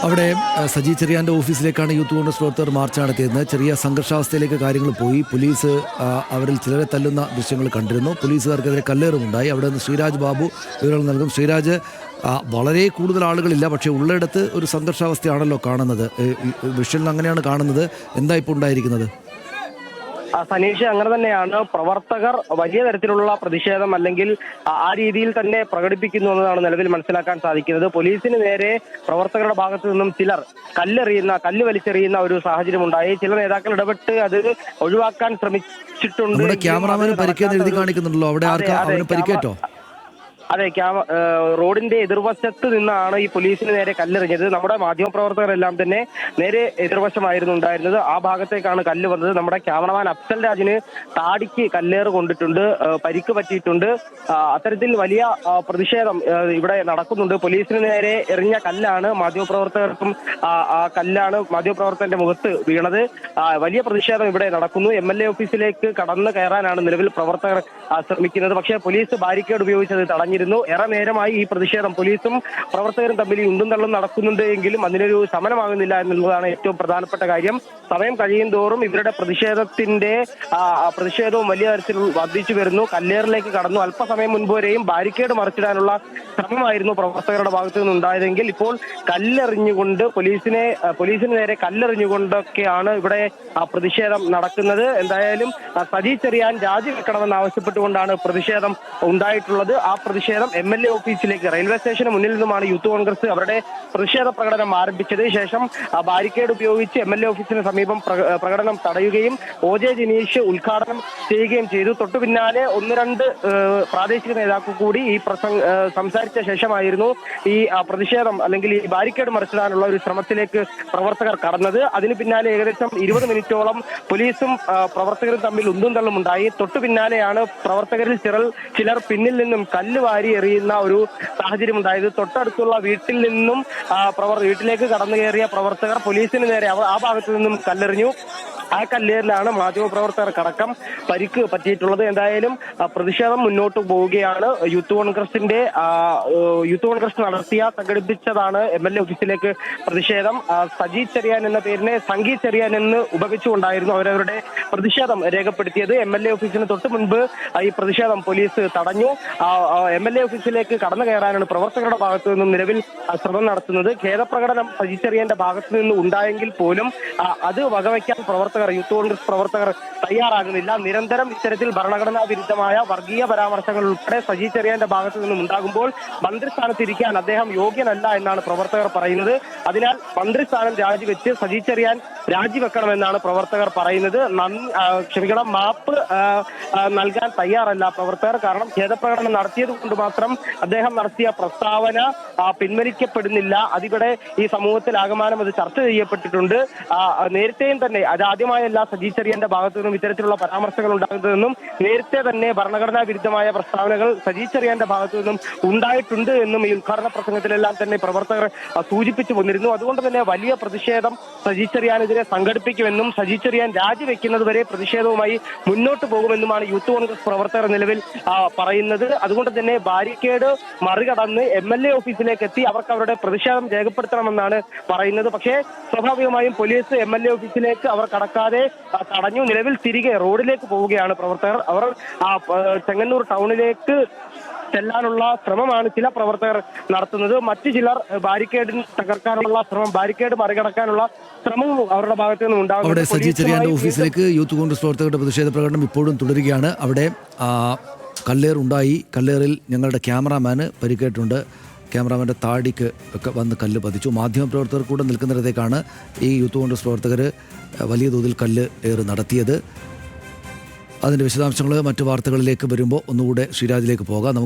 അവിടെ സജി ചെറിയാൻ്റെ ഓഫീസിലേക്കാണ് യൂത്ത് കോൺഗ്രസ് പ്രവർത്തകർ മാർച്ച് നടത്തിയത്. ചെറിയ സംഘർഷാവസ്ഥയിലേക്ക് കാര്യങ്ങൾ പോയി. പോലീസ് അവരിൽ ചിലരെ തല്ലുന്ന ദൃശ്യങ്ങൾ കണ്ടിരുന്നു. പോലീസുകാർക്കെതിരെ കല്ലേറുമുണ്ടായി. അവിടെ നിന്ന് ശ്രീരാജ് ബാബു വിവരങ്ങൾ നൽകും. ശ്രീരാജ്, വളരെ കൂടുതൽ ആളുകളില്ല, പക്ഷേ ഉള്ളിടത്ത് ഒരു സംഘർഷാവസ്ഥയാണല്ലോ കാണുന്നത്. വിഷ്വലിൽ അങ്ങനെയാണ് കാണുന്നത്. എന്താ ഇപ്പോൾ ഉണ്ടായിരിക്കുന്നത്? സനീഷ്, അങ്ങനെ തന്നെയാണ്. പ്രവർത്തകർ വലിയ തരത്തിലുള്ള പ്രതിഷേധം അല്ലെങ്കിൽ ആ രീതിയിൽ തന്നെ പ്രകടിപ്പിക്കുന്നു എന്നതാണ് നിലവിൽ മനസ്സിലാക്കാൻ സാധിക്കുന്നത്. പോലീസിന് നേരെ പ്രവർത്തകരുടെ ഭാഗത്തു നിന്നും ചിലർ കല്ല് വലിച്ചെറിയുന്ന ഒരു സാഹചര്യം ഉണ്ടായി. ചില നേതാക്കൾ ഇടപെട്ട് അത് ഒഴിവാക്കാൻ ശ്രമിച്ചിട്ടുണ്ട്. ക്യാമറാമാന് പരിക്കേന്ന് എഴുതി കാണിക്കുന്നുണ്ടല്ലോ, അവിടെ അവന് പരിക്കേറ്റോ? അതെ, റോഡിന്റെ എതിർവശത്ത് നിന്നാണ് ഈ പോലീസിന് നേരെ കല്ലെറിഞ്ഞത്. നമ്മുടെ മാധ്യമപ്രവർത്തകരെല്ലാം തന്നെ നേരെ എതിർവശമായിരുന്നു ഉണ്ടായിരുന്നത്. ആ ഭാഗത്തേക്കാണ് കല്ല് വന്നത്. നമ്മുടെ ക്യാമറമാൻ അഫ്സൽ രാജിന് താടിക്ക് കല്ലേറ് കൊണ്ടിട്ടുണ്ട്, പരിക്ക് പറ്റിയിട്ടുണ്ട്. അത്തരത്തിൽ വലിയ പ്രതിഷേധം ഇവിടെ നടക്കുന്നുണ്ട്. പോലീസിന് നേരെ എറിഞ്ഞ കല്ലാണ് മാധ്യമപ്രവർത്തകർക്കും കല്ലാണ് മാധ്യമപ്രവർത്തകന്റെ മുഖത്ത് വീണത്. വലിയ പ്രതിഷേധം ഇവിടെ നടക്കുന്നു. MLA ഓഫീസിലേക്ക് കടന്നു കയറാനാണ് നിലവിൽ പ്രവർത്തകർ ശ്രമിക്കുന്നത്. പക്ഷേ പോലീസ് ബാരിക്കേഡ് ഉപയോഗിച്ചത് തടഞ്ഞു. ഏറെ നേരമായി ഈ പ്രതിഷേധം പോലീസും പ്രവർത്തകരും തമ്മിൽ ഉന്തും തള്ളും നടക്കുന്നുണ്ട് എങ്കിലും അതിനൊരു ശമനമാകുന്നില്ല എന്നുള്ളതാണ് ഏറ്റവും പ്രധാനപ്പെട്ട കാര്യം. സമയം കഴിയും തോറും ഇവരുടെ പ്രതിഷേധവും വലിയ തരത്തിൽ വർദ്ധിച്ചു വരുന്നു. കല്ലേറിലേക്ക് കടന്നു. അല്പസമയം മുൻപ് വരെയും ബാരിക്കേഡ് മറിച്ചിടാനുള്ള ശ്രമമായിരുന്നു പ്രവർത്തകരുടെ ഭാഗത്തു നിന്നുണ്ടായതെങ്കിൽ ഇപ്പോൾ കല്ലെറിഞ്ഞുകൊണ്ട് പോലീസിന് നേരെ കല്ലെറിഞ്ഞുകൊണ്ടൊക്കെയാണ് ഇവിടെ പ്രതിഷേധം നടക്കുന്നത്. എന്തായാലും സജി ചെറിയാൻ രാജിവെക്കണമെന്ന് ആവശ്യപ്പെട്ടുകൊണ്ടാണ് പ്രതിഷേധം ഉണ്ടായിട്ടുള്ളത്. ആ പ്രതിഷേധം MLA ഓഫീസിലേക്ക് റെയിൽവേ സ്റ്റേഷന് മുന്നിൽ നിന്നുമാണ് യൂത്ത് കോൺഗ്രസ് അവരുടെ പ്രതിഷേധ പ്രകടനം ആരംഭിച്ചത്. ശേഷം ബാരിക്കേഡ് ഉപയോഗിച്ച് MLA ഓഫീസിന് സമീപം പ്രകടനം തടയുകയും OJ ജിനീഷ് ഉദ്ഘാടനം ചെയ്യുകയും ചെയ്തു. തൊട്ടു പിന്നാലെ ഒന്ന് രണ്ട് പ്രാദേശിക നേതാക്കൾ കൂടി ഈ സംസാരിച്ച ശേഷമായിരുന്നു ഈ പ്രതിഷേധം അല്ലെങ്കിൽ ഈ ബാരിക്കേഡ് മറിച്ചിടാനുള്ള ഒരു ശ്രമത്തിലേക്ക് പ്രവർത്തകർ കടന്നത്. അതിന് പിന്നാലെ ഏകദേശം 20 മിനിറ്റോളം പോലീസും പ്രവർത്തകരും തമ്മിൽ ഉന്തും തള്ളും ഉണ്ടായി. തൊട്ടു പിന്നാലെയാണ് പ്രവർത്തകരിൽ ചിലർ പിന്നിൽ നിന്നും കല്ല് വാരി എറിയുന്ന ഒരു സാഹചര്യം ഉണ്ടായത്. തൊട്ടടുത്തുള്ള വീട്ടിലേക്ക് കടന്നു കയറിയ പ്രവർത്തകർ പോലീസിന് നേരെ ആ ഭാഗത്തു നിന്നും കല്ലെറിഞ്ഞു. ആ കല്ലേറിലാണ് മാധ്യമപ്രവർത്തകർക്കടക്കം പരിക്ക് പറ്റിയിട്ടുള്ളത്. എന്തായാലും പ്രതിഷേധം മുന്നോട്ട് പോവുകയാണ്. യൂത്ത് കോൺഗ്രസ് സംഘടിപ്പിച്ചതാണ് MLA ഓഫീസിലേക്ക് പ്രതിഷേധം. സജി ചെറിയാൻ എന്ന പേരിനെ സംഗി ചെറിയാൻ എന്ന് ഉപയോഗിച്ചുകൊണ്ടായിരുന്നു അവരവരുടെ പ്രതിഷേധം രേഖപ്പെടുത്തിയത്. MLA ഓഫീസിന് തൊട്ട് മുൻപ് ഈ പ്രതിഷേധം പോലീസ് തടഞ്ഞു. MLA ഓഫീസിലേക്ക് കടന്നു കയറാനാണ് പ്രവർത്തകരുടെ ഭാഗത്തു നിന്നും നിലവിൽ ശ്രമം നടത്തുന്നത്. ഖേദപ്രകടനം സജി ചെറിയാന്റെ ഭാഗത്തു നിന്ന് ഉണ്ടായെങ്കിൽ പോലും അത് വകവയ്ക്കാൻ യൂത്ത് കോൺഗ്രസ് പ്രവർത്തകർ തയ്യാറാകുന്നില്ല. നിരന്തരം ഇത്തരത്തിൽ ഭരണഘടനാ വിരുദ്ധമായ വർഗീയ പരാമർശങ്ങൾ ഉൾപ്പെടെ സജി ചെറിയാന്റെ ഭാഗത്തു നിന്നും ഉണ്ടാകുമ്പോൾ മന്ത്രിസ്ഥാനത്തിരിക്കാൻ അദ്ദേഹം യോഗ്യനല്ല എന്നാണ് പ്രവർത്തകർ പറയുന്നത്. അതിനാൽ മന്ത്രിസ്ഥാനം രാജിവെച്ച് സജി ചെറിയാൻ രാജിവെക്കണമെന്നാണ് പ്രവർത്തകർ പറയുന്നത്. മാപ്പ് നൽകാൻ തയ്യാറല്ല പ്രവർത്തകർ. കാരണം ഖേദപ്രകടനം നടത്തിയത് കൊണ്ട് മാത്രം അദ്ദേഹം നടത്തിയ പ്രസ്താവന പിൻവലിക്കപ്പെടുന്നില്ല. അതിവിടെ ഈ സമൂഹത്തിൽ ആകമാനം അത് ചർച്ച ചെയ്യപ്പെട്ടിട്ടുണ്ട്. നേരത്തെയും തന്നെ ആദ്യമായല്ല സജി ചെറിയാന്റെ ഭാഗത്തു നിന്നും ഇത്തരത്തിലുള്ള പരാമർശങ്ങൾ ഉണ്ടാകുന്നതെന്നും നേരത്തെ തന്നെ ഭരണഘടനാ വിരുദ്ധമായ പ്രസ്താവനകൾ സജി ചെറിയാന്റെ ഭാഗത്തു നിന്നും ഉണ്ടായിട്ടുണ്ട് എന്നും ഈ ഉദ്ഘാടന പ്രസംഗത്തിലെല്ലാം തന്നെ പ്രവർത്തകർ സൂചിപ്പിച്ചു വന്നിരുന്നു. അതുകൊണ്ട് തന്നെ വലിയ പ്രതിഷേധം സജി ചെറിയാനെതിരെ സംഘടിപ്പിക്കുമെന്നും സജി ചെറിയാൻ രാജിവെക്കുന്നത് വരെ പ്രതിഷേധവുമായി മുന്നോട്ട് പോകുമെന്നുമാണ് യൂത്ത് കോൺഗ്രസ് പ്രവർത്തകർ നിലവിൽ പറയുന്നത്. അതുകൊണ്ട് തന്നെ ബാരിക്കേഡ് മറികടന്ന് MLA ഓഫീസിലേക്ക് എത്തി അവർക്ക് അവരുടെ പ്രതിഷേധം രേഖപ്പെടുത്തണമെന്നാണ് പറയുന്നത്. പക്ഷേ സ്വാഭാവികമായും പോലീസ് MLA ഓഫീസിലേക്ക് അവർ കടക്കാതെ തടഞ്ഞു. നിലവിൽ തിരികെ റോഡിലേക്ക് പോവുകയാണ് പ്രവർത്തകർ. അവർ ചെങ്ങന്നൂർ ടൗണിലേക്ക് ചെല്ലാനുള്ള ശ്രമമാണ് ചില പ്രവർത്തകർ നടത്തുന്നത്. മറ്റു ചിലർ ബാരിക്കേഡ് മറികടക്കാനുള്ള ശ്രമവും അവരുടെ ഭാഗത്തു നിന്നും ഉണ്ടാകും. അവിടെ സജി ചെറിയാന്റെ ഓഫീസിലേക്ക് യൂത്ത് കോൺഗ്രസ് പ്രവർത്തകരുടെ പ്രതിഷേധ പ്രകടനം ഇപ്പോഴും തുടരുകയാണ്. അവിടെ കല്ലേറുണ്ടായി. കല്ലേറിൽ ഞങ്ങളുടെ ക്യാമറാമാന് പരിക്കേറ്റുണ്ട്. ക്യാമറാമാൻ്റെ താടിക്ക് ഒക്കെ വന്ന് കല്ല് പതിച്ചു. മാധ്യമപ്രവർത്തകർ കൂടെ നിൽക്കുന്നിടത്തേക്കാണ് ഈ യൂത്ത് കോൺഗ്രസ് പ്രവർത്തകർ വലിയ തോതിൽ കല്ല് ഏറ് നടത്തിയത്. അതിൻ്റെ വിശദാംശങ്ങൾ മറ്റു വാർത്തകളിലേക്ക് വരുമ്പോൾ ഒന്നുകൂടെ ശ്രീരാജിലേക്ക് പോകാം.